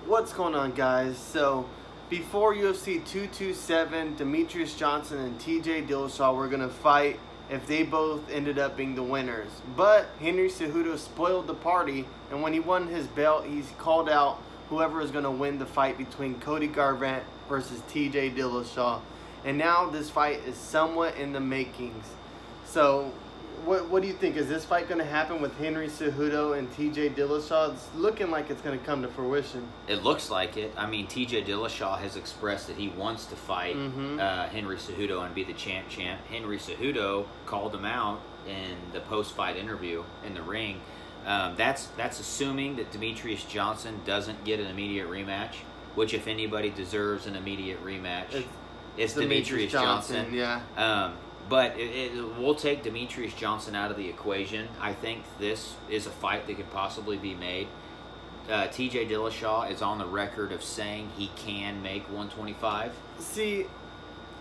What's going on, guys? So before UFC 227, Demetrious Johnson and TJ Dillashaw were going to fight if they both ended up being the winners. But Henry Cejudo spoiled the party, and when he won his belt, he's called out whoever is going to win the fight between Cody Garbrandt versus TJ Dillashaw. And now this fight is somewhat in the makings. So what do you think? Is this fight going to happen with Henry Cejudo and TJ Dillashaw? It's looking like it's going to come to fruition. It looks like it. I mean, TJ Dillashaw has expressed that he wants to fight Henry Cejudo and be the champ. Henry Cejudo called him out in the post-fight interview in the ring. That's assuming that Demetrious Johnson doesn't get an immediate rematch, which if anybody deserves an immediate rematch, it's Demetrious Johnson. Yeah. But we'll take Demetrious Johnson out of the equation. I think this is a fight that could possibly be made. TJ Dillashaw is on the record of saying he can make 125. See,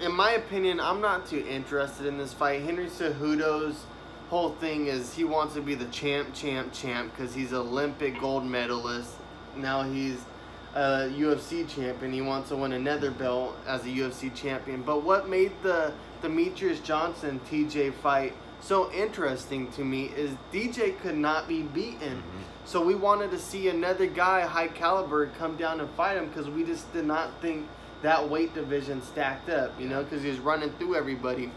in my opinion, I'm not too interested in this fight. Henry Cejudo's whole thing is he wants to be the champ because he's an Olympic gold medalist. Now he's a UFC champion. He wants to win another belt as a UFC champion. But what made the Demetrious Johnson TJ fight so interesting to me is DJ could not be beaten. So we wanted to see another guy high caliber come down and fight him because we just did not think that weight division stacked up, you know, because he was running through everybody.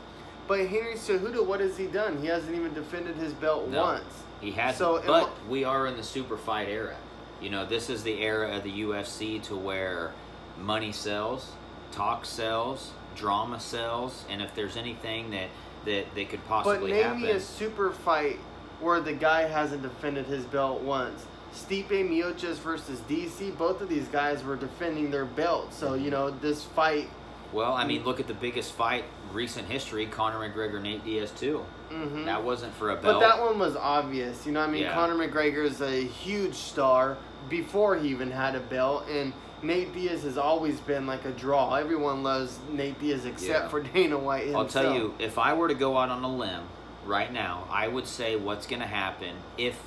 But Henry Cejudo, what has he done? He hasn't even defended his belt once. He hasn't. So, but we are in the super fight era. You know, this is the era of the UFC to where money sells, talk sells, drama sells, and if there's anything that could possibly happen. But name me a super fight where the guy hasn't defended his belt once. Stipe Miocic versus DC, both of these guys were defending their belt. So, you know, this fight... Well, I mean, look at the biggest fight, recent history, Conor McGregor, Nate Diaz too. That wasn't for a belt. But that one was obvious. You know what I mean? Yeah. Conor McGregor is a huge star before he even had a belt, and Nate Diaz has always been like a draw. Everyone loves Nate Diaz except for Dana White himself. I'll tell you, if I were to go out on a limb right now, I would say what's going to happen if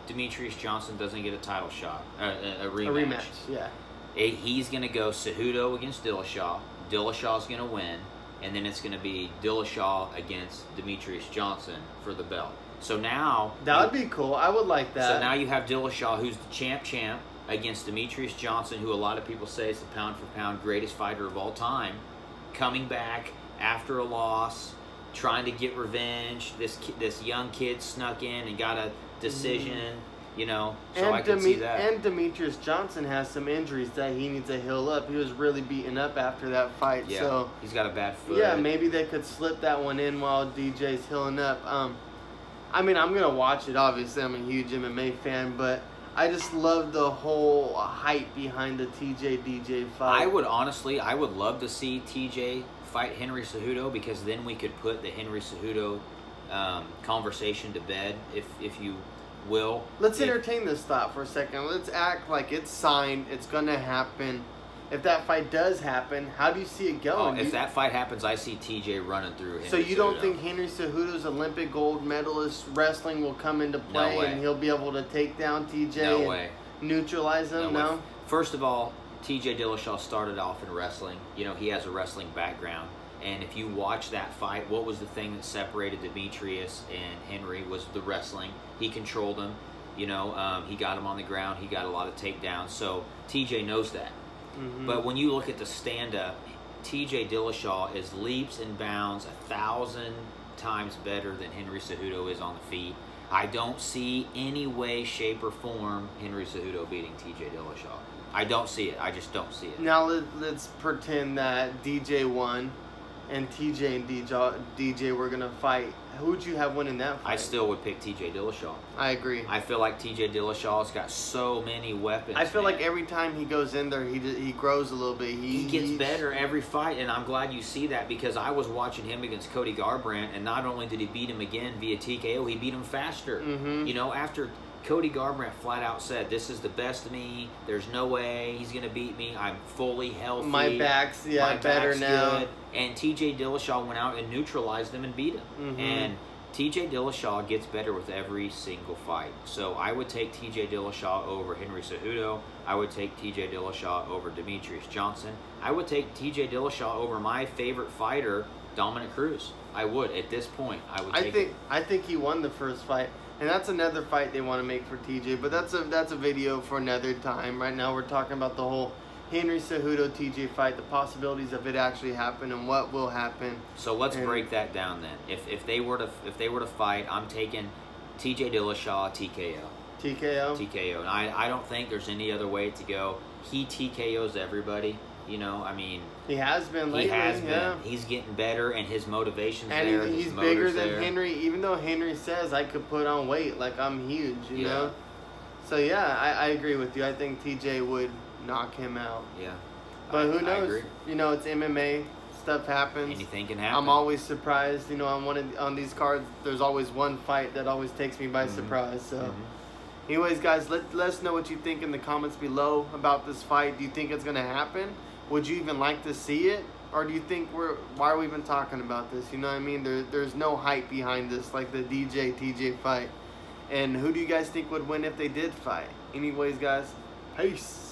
Demetrious Johnson doesn't get a title shot, a rematch. A rematch, yeah. He's going to go Cejudo against Dillashaw. Dillashaw's going to win, and then it's going to be Dillashaw against Demetrious Johnson for the belt. So now... That would be cool. I would like that. So now you have Dillashaw, who's the champ, against Demetrious Johnson, who a lot of people say is the pound-for-pound greatest fighter of all time, coming back after a loss, trying to get revenge. This young kid snuck in and got a decision, you know, so I can see that. And Demetrious Johnson has some injuries that he needs to heal up. He was really beaten up after that fight. Yeah, so he's got a bad foot. Yeah, maybe they could slip that one in while DJ's healing up. I mean, I'm going to watch it, obviously. I'm a huge MMA fan, but I just love the whole hype behind the TJ-DJ fight. I would love to see TJ fight Henry Cejudo, because then we could put the Henry Cejudo conversation to bed, if you will. Let's entertain this thought for a second. Let's act like it's signed. It's going to happen. If that fight does happen, how do you see it going? If that fight happens, I see TJ running through Henry So you Cejudo. Don't think Henry Cejudo's Olympic gold medalist wrestling will come into play and he'll be able to take down TJ and neutralize him? No? First of all, TJ Dillashaw started off in wrestling. You know, he has a wrestling background. And if you watch that fight, what was the thing that separated Demetrious and Henry was the wrestling. He controlled him. You know, he got him on the ground. He got a lot of takedowns. So TJ knows that. But when you look at the stand-up, TJ Dillashaw is leaps and bounds 1,000 times better than Henry Cejudo is on the feet. I don't see any way, shape, or form Henry Cejudo beating TJ Dillashaw. I don't see it. I just don't see it. Now let's pretend that DJ won and TJ and DJ were going to fight. Who would you have winning that fight? I still would pick TJ Dillashaw. I agree. I feel like TJ Dillashaw's got so many weapons. I feel like every time he goes in there, he grows a little bit. He gets better every fight, and I'm glad you see that, because I was watching him against Cody Garbrandt, and not only did he beat him again via TKO, he beat him faster. You know, after Cody Garbrandt flat out said, "This is the best of me. There's no way he's going to beat me. I'm fully healthy. My back's better now." Good. And TJ Dillashaw went out and neutralized him and beat him. And TJ Dillashaw gets better with every single fight. So I would take TJ Dillashaw over Henry Cejudo. I would take TJ Dillashaw over Demetrius Johnson. I would take TJ Dillashaw over my favorite fighter, Dominic Cruz. I would. At this point, I would take it. I think he won the first fight. And that's another fight they want to make for TJ. But that's a video for another time. Right now we're talking about the whole Henry Cejudo TJ fight, the possibilities of it actually happen and what will happen. So let's break that down then. If they were to fight, I'm taking TJ Dillashaw TKO. TKO? TKO. And I don't think there's any other way to go. He TKOs everybody. You know, I mean, he has been lately. He has been. Yeah. He's getting better, and his motivation's and there. He's bigger than Henry, even though Henry says I could put on weight, like I'm huge, you know. So yeah, I agree with you. I think TJ would knock him out. Yeah. But who knows? You know, it's MMA. Stuff happens. Anything can happen. I'm always surprised. You know, on these cards, there's always one fight that always takes me by surprise. So. Anyways, guys, let us know what you think in the comments below about this fight. Do you think it's going to happen? Would you even like to see it? Or do you think why are we even talking about this? You know what I mean? There's no hype behind this, like the DJ-TJ fight. And who do you guys think would win if they did fight? Anyways, guys, peace.